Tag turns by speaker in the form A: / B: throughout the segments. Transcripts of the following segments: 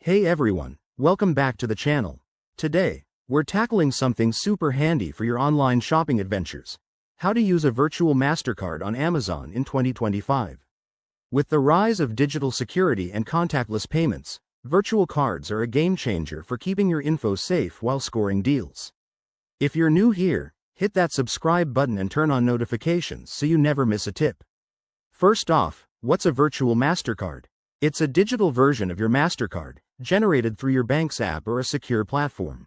A: Hey everyone, welcome back to the channel. Today, we're tackling something super handy for your online shopping adventures. How to use a virtual MasterCard on Amazon in 2025. With the rise of digital security and contactless payments, virtual cards are a game changer for keeping your info safe while scoring deals. If you're new here, hit that subscribe button and turn on notifications so you never miss a tip. First off, what's a virtual MasterCard? It's a digital version of your MasterCard, generated through your bank's app or a secure platform.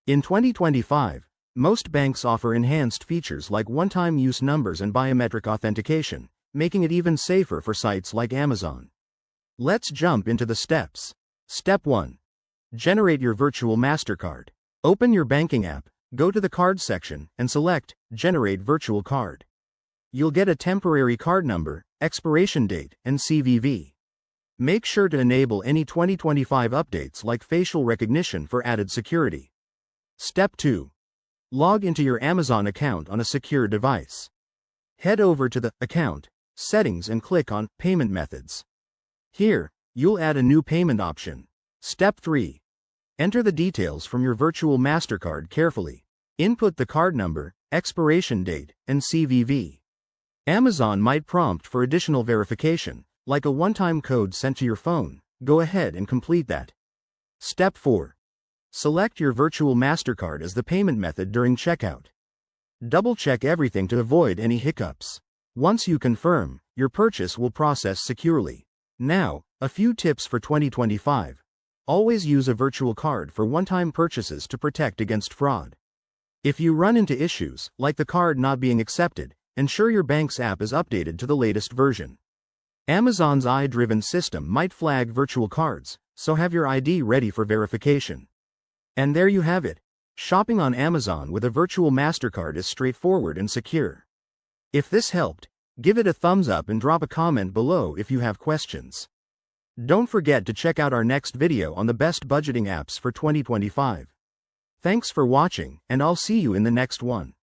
A: In 2025, most banks offer enhanced features like one-time use numbers and biometric authentication, making it even safer for sites like Amazon. Let's jump into the steps. Step 1. Generate your virtual MasterCard. Open your banking app, go to the Card section, and select Generate Virtual Card. You'll get a temporary card number, expiration date, and CVV. Make sure to enable any 2025 updates like facial recognition for added security. Step 2. Log into your Amazon account on a secure device. Head over to the Account settings and click on Payment Methods. Here, you'll add a new payment option. Step 3. Enter the details from your virtual MasterCard carefully. Input the card number, expiration date, and CVV. Amazon might prompt for additional verification, like a one-time code sent to your phone. Go ahead and complete that. Step 4. Select your virtual MasterCard as the payment method during checkout. Double-check everything to avoid any hiccups. Once you confirm, your purchase will process securely. Now, a few tips for 2025. Always use a virtual card for one-time purchases to protect against fraud. If you run into issues, like the card not being accepted, ensure your bank's app is updated to the latest version. Amazon's AI-driven system might flag virtual cards, so have your ID ready for verification. And there you have it. Shopping on Amazon with a virtual MasterCard is straightforward and secure. If this helped, give it a thumbs up and drop a comment below if you have questions. Don't forget to check out our next video on the best budgeting apps for 2025. Thanks for watching, and I'll see you in the next one.